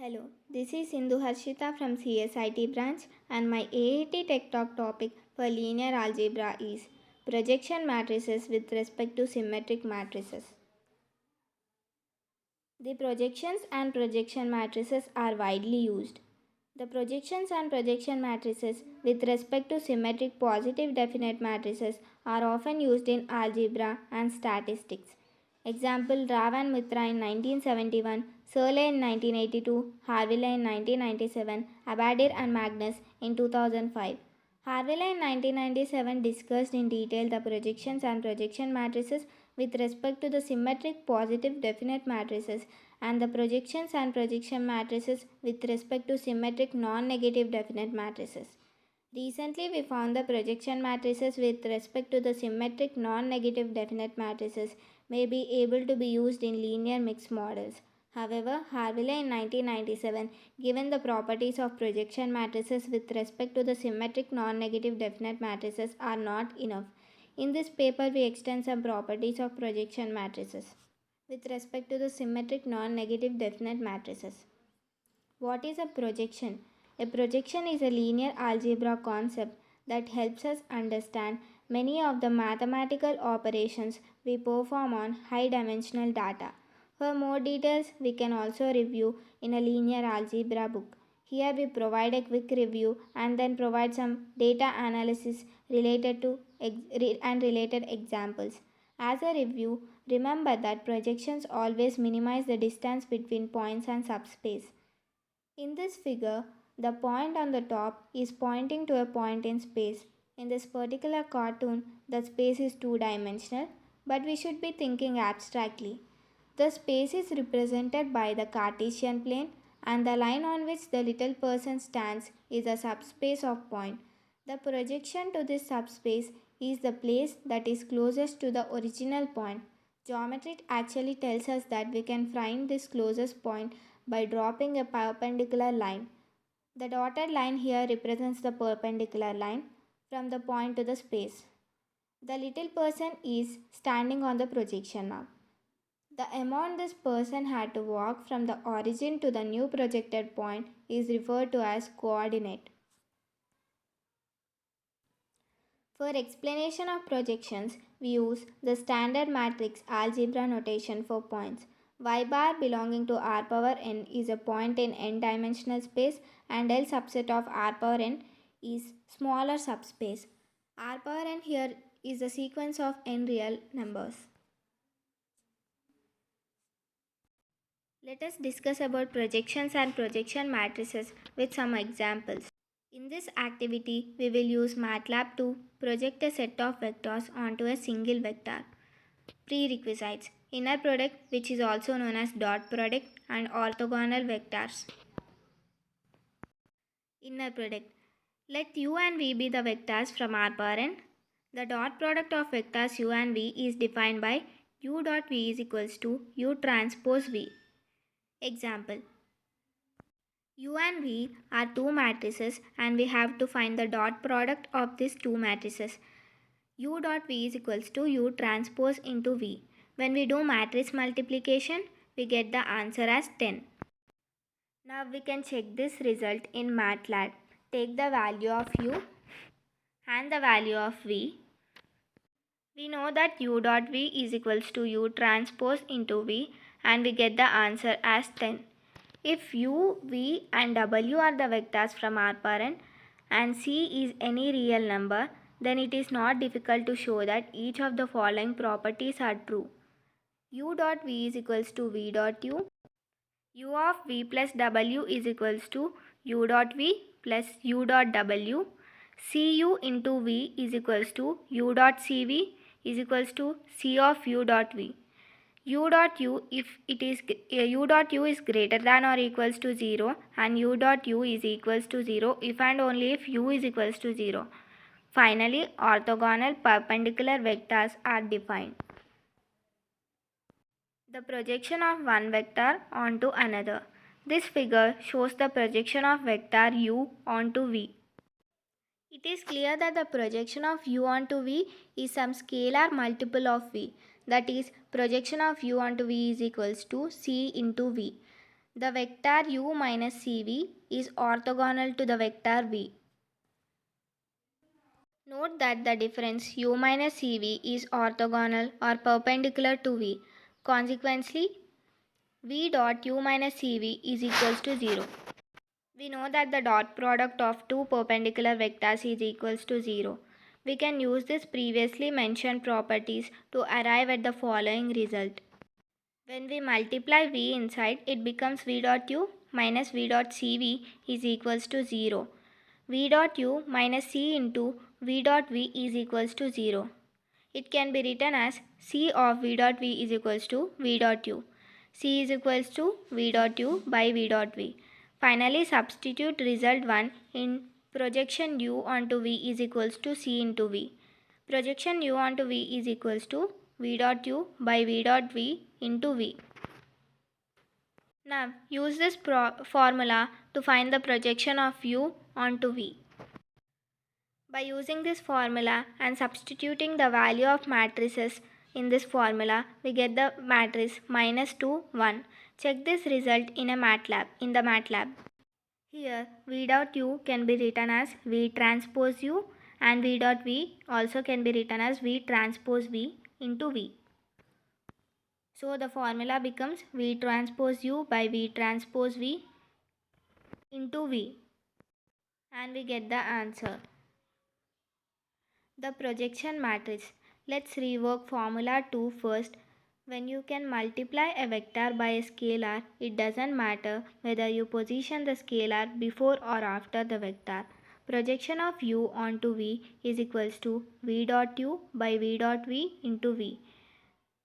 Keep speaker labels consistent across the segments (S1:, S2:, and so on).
S1: Hello, this is Sindhu Harshita from CSIT branch and my AAT Tech Talk topic for linear algebra is projection matrices with respect to symmetric matrices. The projections and projection matrices are widely used. The projections and projection matrices with respect to symmetric positive definite matrices are often used in algebra and statistics. Example Rao and Mitra in 1971, Searle in 1982, Harville in 1997, Abadir and Magnus in 2005. Harville in 1997 discussed in detail the projections and projection matrices with respect to the symmetric positive definite matrices and the projections and projection matrices with respect to symmetric non-negative definite matrices. Recently, we found the projection matrices with respect to the symmetric non-negative definite matrices may be able to be used in linear mixed models. However, Harville in 1997 given the properties of projection matrices with respect to the symmetric non-negative definite matrices are not enough. In this paper, we extend some properties of projection matrices with respect to the symmetric non-negative definite matrices. What is a projection? A projection is a linear algebra concept that helps us understand many of the mathematical operations we perform on high dimensional data. For more details, we can also review in a linear algebra book. Here we provide a quick review and then provide some data analysis related to and related examples. As a review, remember that projections always minimize the distance between points and subspace. In this figure, the point on the top is pointing to a point in space. In this particular cartoon, the space is two-dimensional, but we should be thinking abstractly. The space is represented by the Cartesian plane and the line on which the little person stands is a subspace of point. The projection to this subspace is the place that is closest to the original point. Geometry actually tells us that we can find this closest point by dropping a perpendicular line. The dotted line here represents the perpendicular line from the point to the space. The little person is standing on the projection now. The amount this person had to walk from the origin to the new projected point is referred to as coordinate. For explanation of projections, we use the standard matrix algebra notation for points. Y bar belonging to R power n is a point in n-dimensional space and L subset of R power n is smaller subspace. R power n here is the sequence of n real numbers. Let us discuss about projections and projection matrices with some examples. In this activity, we will use MATLAB to project a set of vectors onto a single vector. Prerequisites: inner product, which is also known as dot product, and orthogonal vectors. Inner product: let u and v be the vectors from R power n. The dot product of vectors u and v is defined by u dot v is equals to u transpose v. Example: u and v are two matrices and we have to find the dot product of these two matrices. U dot v is equals to u transpose into v. When we do matrix multiplication, we get the answer as 10. Now we can check this result in MATLAB. Take the value of u and the value of v. We know that u dot v is equals to u transpose into v and we get the answer as 10. If u, v and w are the vectors from R power n and c is any real number, then it is not difficult to show that each of the following properties are true. U dot v is equals to v dot u. U of v plus w is equals to u dot v plus u dot w. Cu into v is equals to u dot cv is equals to c of u dot v. U dot u if it is u dot u is greater than or equals to 0 and u dot u is equals to 0 if and only if u is equals to 0. Finally, orthogonal perpendicular vectors are defined. The projection of one vector onto another. This figure shows the projection of vector u onto v. It is clear that the projection of u onto v is some scalar multiple of v. That is, projection of u onto v is equals to c into v. The vector u minus cv is orthogonal to the vector v. Note that the difference u minus cv is orthogonal or perpendicular to v. Consequently, v dot u minus cv is equals to 0. We know that the dot product of two perpendicular vectors is equals to 0. We can use this previously mentioned properties to arrive at the following result. When we multiply v inside, it becomes v dot u minus v dot cv is equals to 0. v dot u minus c into v dot v is equals to 0. It can be written as c of v dot v is equals to v dot u. C is equals to v dot u by v dot v. Finally, substitute result 1 in projection u onto v is equals to c into v. Projection u onto v is equals to v dot u by v dot v into v. Now, use this formula to find the projection of u onto v. By using this formula and substituting the value of matrices in this formula, we get the matrix minus 2, 1. Check this result in the MATLAB. Here, v dot u can be written as v transpose u and v dot v also can be written as v transpose v into v. So, the formula becomes v transpose u by v transpose v into v, and we get the answer. The projection matrix. Let's rework formula 2 first. When you can multiply a vector by a scalar, it doesn't matter whether you position the scalar before or after the vector. Projection of u onto v is equals to v dot u by v dot v into v.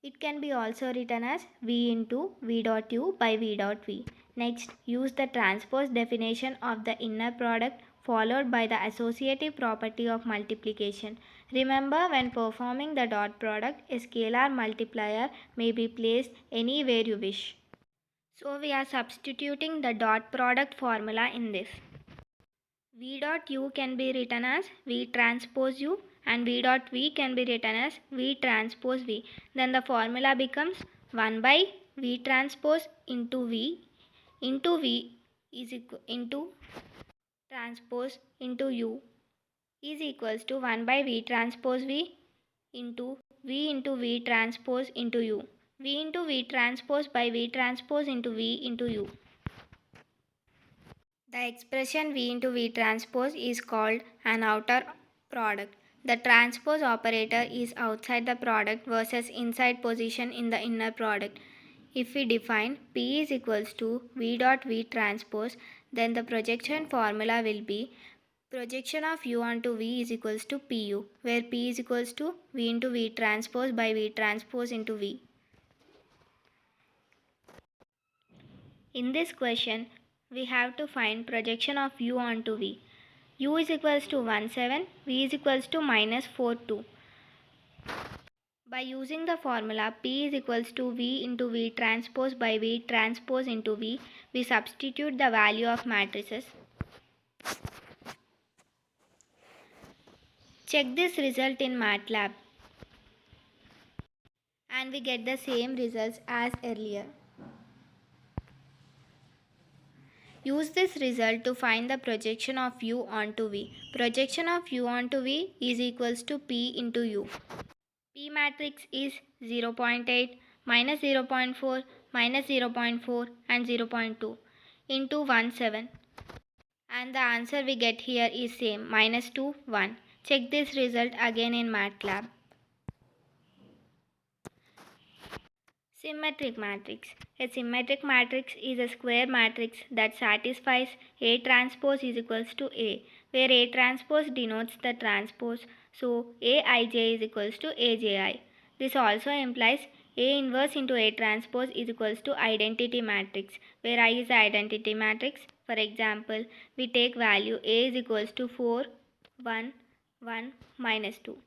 S1: It can be also written as v into v dot u by v dot v. Next, use the transpose definition of the inner product followed by the associative property of multiplication. Remember, when performing the dot product, a scalar multiplier may be placed anywhere you wish. So we are substituting the dot product formula in this. V dot u can be written as v transpose u and v dot v can be written as v transpose v. Then the formula becomes 1 by v transpose into v is equal into transpose into u is equals to 1 by v transpose v into v transpose into u. V into v transpose by v transpose into v into u. The expression v into v transpose is called an outer product. The transpose operator is outside the product versus inside position in the inner product. If we define P is equals to v dot v transpose, then the projection formula will be projection of u onto v is equals to pu, where P is equals to v into v transpose by v transpose into v. In this question, we have to find projection of u onto v. U is equals to 1, 7, v is equals to minus 4, 2. By using the formula P is equals to v into v transpose by v transpose into v, we substitute the value of matrices. Check this result in MATLAB and we get the same results as earlier. Use this result to find the projection of u onto v. Projection of u onto v is equals to P into u. P matrix is 0.8, minus 0.4, minus 0.4 and 0.2 into 1, 7. And the answer we get here is same, minus 2, 1. Check this result again in MATLAB. Symmetric matrix. A symmetric matrix is a square matrix that satisfies A transpose is equals to A, where A transpose denotes the transpose, so Aij is equals to Aji. This also implies A inverse into A transpose is equals to identity matrix, where I is the identity matrix. For example, we take value A is equals to 4, 1, 1, minus 2.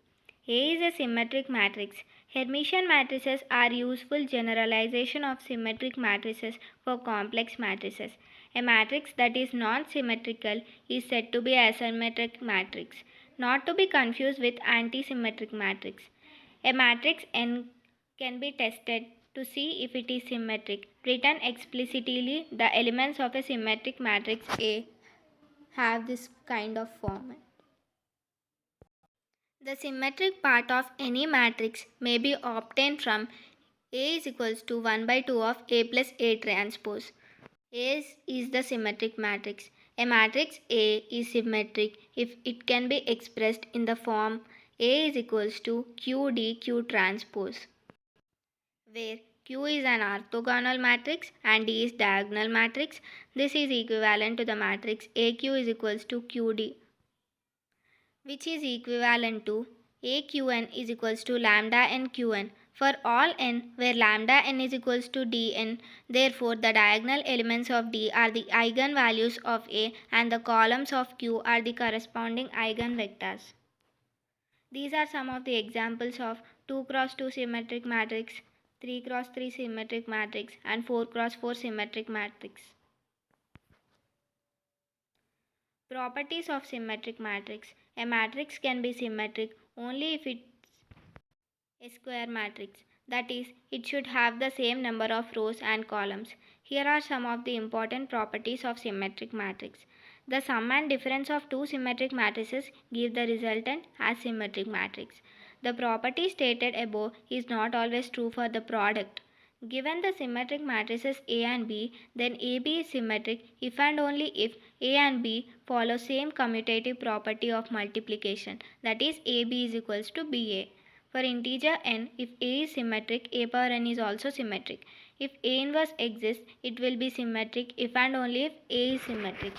S1: A is a symmetric matrix. Hermitian matrices are useful generalization of symmetric matrices for complex matrices. A matrix that is non-symmetrical is said to be a asymmetric matrix, not to be confused with antisymmetric matrix. A matrix N can be tested to see if it is symmetric. Written explicitly, the elements of a symmetric matrix A have this kind of format. The symmetric part of any matrix may be obtained from A is equals to 1 by 2 of A plus A transpose. A is the symmetric matrix. A matrix A is symmetric if it can be expressed in the form A is equals to QDQ transpose, where Q is an orthogonal matrix and D is diagonal matrix. This is equivalent to the matrix AQ is equals to QD, which is equivalent to AQN is equals to lambda n Qn for all n where lambda n is equals to Dn. Therefore, the diagonal elements of D are the eigenvalues of A and the columns of Q are the corresponding eigenvectors. These are some of the examples of 2 cross 2 symmetric matrix, 3 cross 3 symmetric matrix and 4 cross 4 symmetric matrix. Properties of symmetric matrix. A matrix can be symmetric only if it's a square matrix. That is, it should have the same number of rows and columns. Here are some of the important properties of symmetric matrix. The sum and difference of two symmetric matrices give the resultant asymmetric matrix. The property stated above is not always true for the product. Given the symmetric matrices A and B, then AB is symmetric if and only if A and B follow same commutative property of multiplication, that is AB is equals to BA. For integer n, if A is symmetric, A power n is also symmetric. If A inverse exists, it will be symmetric if and only if A is symmetric.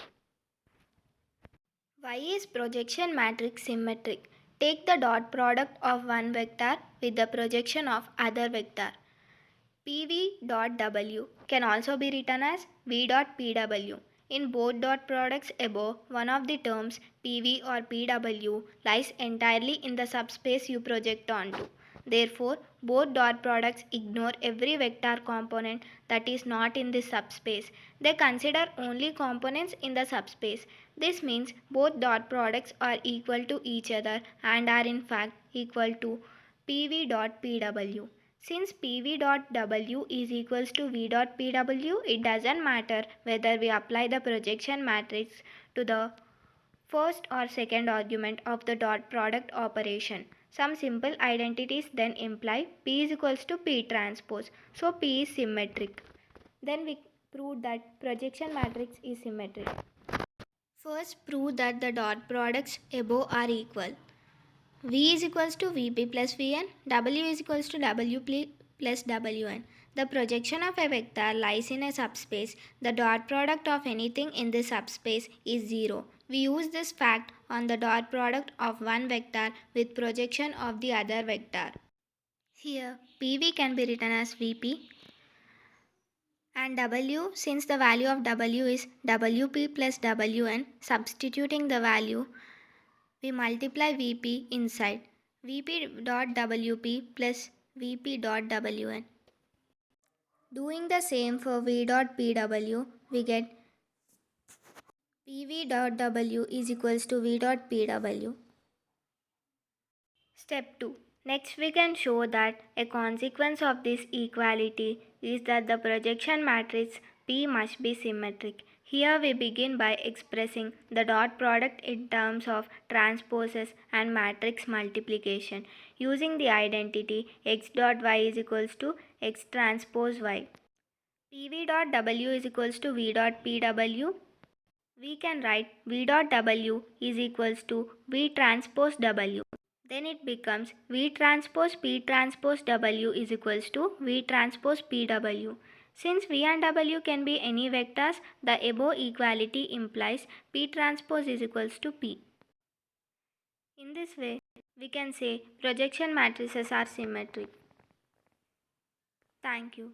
S1: Why is projection matrix symmetric? Take the dot product of one vector with the projection of other vector. PV dot W can also be written as V dot PW. In both dot products above, one of the terms PV or PW lies entirely in the subspace you project onto. Therefore, both dot products ignore every vector component that is not in this subspace. They consider only components in the subspace. This means both dot products are equal to each other and are in fact equal to PV dot PW. Since PV dot W is equals to V dot PW, it doesn't matter whether we apply the projection matrix to the first or second argument of the dot product operation. Some simple identities then imply P is equals to P transpose. So P is symmetric. Then we prove that projection matrix is symmetric. First, prove that the dot products above are equal. V is equals to Vp plus Vn, W is equals to W plus Wn. The projection of a vector lies in a subspace. The dot product of anything in this subspace is 0. We use this fact on the dot product of one vector with projection of the other vector. Here, PV can be written as Vp and W, since the value of W is Wp plus Wn, substituting the value, we multiply Vp inside. Vp dot Wp plus Vp dot Wn. Doing the same for V dot Pw, we get Pv dot W is equals to V dot Pw. Step 2. Next we can show that a consequence of this equality is that the projection matrix P must be symmetric. Here we begin by expressing the dot product in terms of transposes and matrix multiplication using the identity x dot y is equals to x transpose y. Pv dot W is equals to V dot Pw. We can write V dot W is equals to V transpose W. Then it becomes V transpose P transpose W is equals to V transpose PW. Since V and W can be any vectors, the above equality implies P transpose is equals to P. In this way, we can say projection matrices are symmetric. Thank you.